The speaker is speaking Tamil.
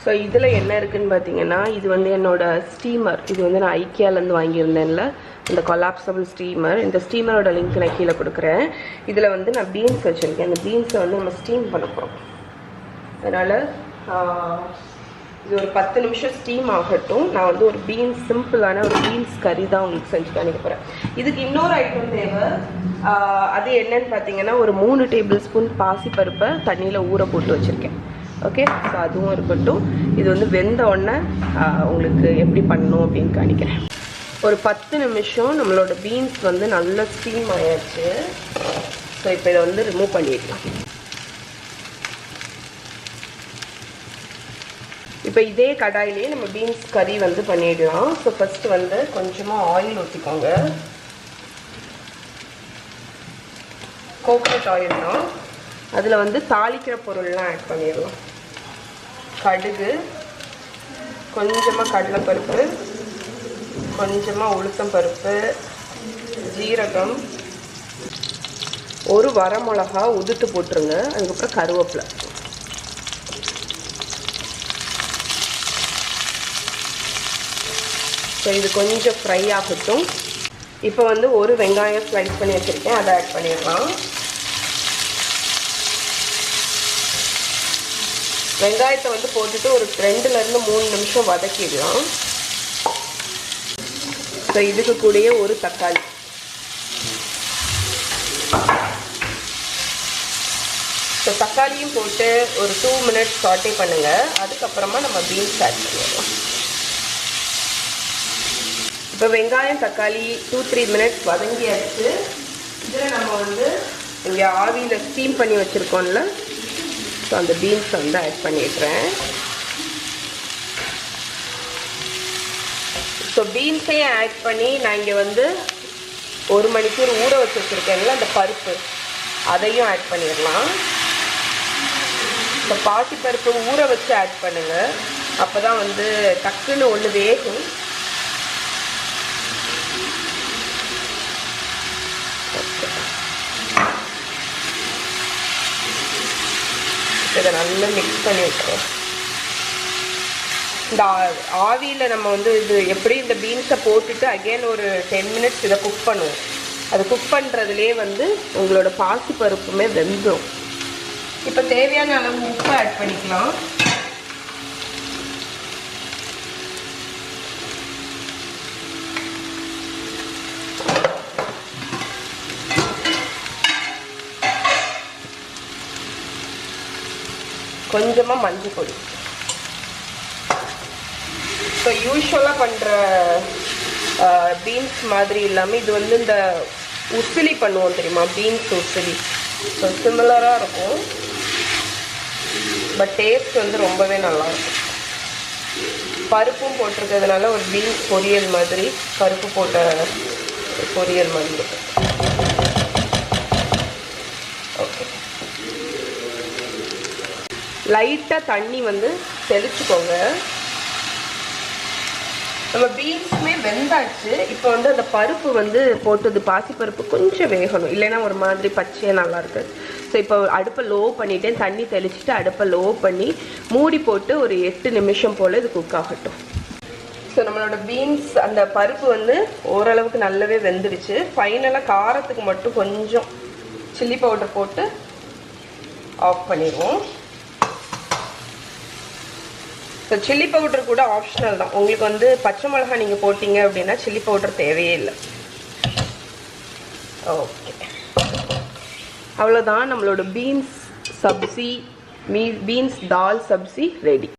ஸோ இதில் என்ன இருக்குதுன்னு பார்த்தீங்கன்னா, இது வந்து என்னோட ஸ்டீமர். இது வந்து நான் ஐக்கியாலேருந்து வாங்கியிருந்தேன்ல, இந்த கொலாப்சபிள் ஸ்டீமர். இந்த ஸ்டீமரோட லிங்க் நான் கீழே கொடுக்குறேன். இதில் வந்து நான் பீன்ஸ் வச்சுருக்கேன். அந்த பீன்ஸை வந்து நம்ம ஸ்டீம் பண்ண போகிறோம். அதனால் இது ஒரு 10 நிமிஷம் ஸ்டீம் ஆகட்டும். நான் வந்து ஒரு சிம்பிளான ஒரு பீன்ஸ் கறி தான் உங்களுக்கு செஞ்சு காணிக்க போகிறேன். இதுக்கு இன்னொரு ஐட்டம் தேவை. அது என்னன்னு பார்த்தீங்கன்னா, ஒரு 3 டேபிள் ஸ்பூன் பாசிப்பருப்பை தண்ணியில் ஊற போட்டு வச்சுருக்கேன். ஓகே, ஸோ அதுவும் இருக்கட்டும். இது வந்து வெந்த உடனே உங்களுக்கு எப்படி பண்ணணும் அப்படின்னு காணிக்கிறேன். ஒரு 10 நிமிஷம் நம்மளோட பீன்ஸ் வந்து நல்லா ஸ்டீம் ஆயாச்சு. ஸோ இப்போ இதை வந்து ரிமூவ் பண்ணிடலாம். இப்போ இதே கடாயிலேயே நம்ம பீன்ஸ் கறி வந்து பண்ணிடலாம். ஸோ ஃபஸ்ட்டு வந்து கொஞ்சமாக ஆயில் ஊற்றிக்கோங்க. கோகனட் ஆயில் தான். அதில் வந்து தாளிக்கிற பொருள்லாம் ஆட் பண்ணிடலாம். கடுகு, கொஞ்சமாக கடலைப்பருப்பு, கொஞ்சமாக உளுத்தம் பருப்பு, ஜீரகம், ஒரு வரமிளகா உதுத்து போட்டுருங்க. அதுக்கப்புறம் கருவேப்பிலை. ஸோ இது கொஞ்சம் ஃப்ரை ஆகட்டும். இப்போ வந்து ஒரு வெங்காயம் ஸ்லைஸ் பண்ணி வச்சுருக்கேன், அதை ஆட் பண்ணிடலாம். வெங்காயத்தை வந்து போட்டுட்டு ஒரு 2லேருந்து 3 நிமிஷம் வதக்கிடலாம். ஸோ இதுக்கு கூடயே ஒரு தக்காளி. ஸோ தக்காளியும் போட்டு ஒரு 2 மினிட்ஸ் சாட்டே பண்ணுங்கள். அதுக்கப்புறமா நம்ம பீன்ஸ் ஆட் பண்ணிடலாம். இப்போ வெங்காயம் தக்காளி 2-3 மினிட்ஸ் வதங்கியாச்சு. இதில் நம்ம வந்து இங்கே ஆவியில் ஸ்டீம் பண்ணி வச்சுருக்கோம்ல, ஸோ அந்த பீன்ஸை வந்து ஆட் பண்ணிடுறேன். ஸோ பீன்ஸையும் ஆட் பண்ணி நான் இங்கே வந்து 1 மணிக்கூர் ஊற வச்சு வச்சுருக்கேன்ல அந்த பருப்பு, அதையும் ஆட் பண்ணிடலாம். ஸோ பாசிப்பருப்பு ஊற வச்சு ஆட் பண்ணுங்கள். அப்போ தான் வந்து டக்குன்னு ஒன்று வேகும். இதை நல்லா மிக்ஸ் பண்ணி விட்டுறோம். இந்த ஆவியில் நம்ம வந்து இது எப்படி இந்த பீன்ஸை போட்டுட்டு அகெயின் ஒரு 10 மினிட்ஸ் இதை குக் பண்ணுவோம். அது குக் பண்ணுறதுலேயே வந்து உங்களோட பாசிப்பருப்புமே வெந்துடும். இப்போ தேவையான அளவு உப்பு ஆட் பண்ணிக்கலாம். கொஞ்சமாக மஞ்சள் பொடி. ஸோ யூஸ்வலாக பண்ணுற பீன்ஸ் மாதிரி இல்லாமல் இது வந்து இந்த உசிலி பண்ணுவோம் தெரியுமா, பீன்ஸ் உசிலி. ஸோ சிமிலராக இருக்கும், பட் டேஸ்ட் வந்து ரொம்பவே நல்லாயிருக்கும். பருப்பும் போட்டிருக்கிறதுனால ஒரு பீன்ஸ் பொரியல் மாதிரி, பருப்பு போட்ட பொரியல் மாதிரி இருக்கும். ஓகே, லைட்டாக தண்ணி வந்து தெளிச்சுக்கோங்க. நம்ம பீன்ஸுமே வெந்தாச்சு. இப்போ வந்து அந்த பருப்பு வந்து போட்டது பாசிப்பருப்பு கொஞ்சம் வேகணும், இல்லைன்னா ஒரு மாதிரி பச்சையாக நல்லா இருக்குது. ஸோ இப்போ அடுப்பை லோ பண்ணிவிட்டேன், தண்ணி தெளிச்சுட்டு அடுப்பை லோ பண்ணி மூடி போட்டு ஒரு 8 நிமிஷம் போல் இது குக் ஆகட்டும். ஸோ நம்மளோட பீன்ஸ் அந்த பருப்பு வந்து ஓரளவுக்கு நல்லாவே வெந்துடுச்சு. ஃபைனலாக காரத்துக்கு மட்டும் கொஞ்சம் சில்லி பவுடர் போட்டு ஆஃப் பண்ணிடுவோம். ஸோ சில்லி பவுடர் கூட ஆப்ஷனல் தான். உங்களுக்கு வந்து பச்சை மிளகா நீங்கள் போட்டிங்க அப்படின்னா சில்லி பவுடர் தேவையே இல்லை. ஓகே, அவ்வளோதான். நம்மளோட பீன்ஸ் சப்ஜி, பீன்ஸ் தால் சப்ஜி ரெடி.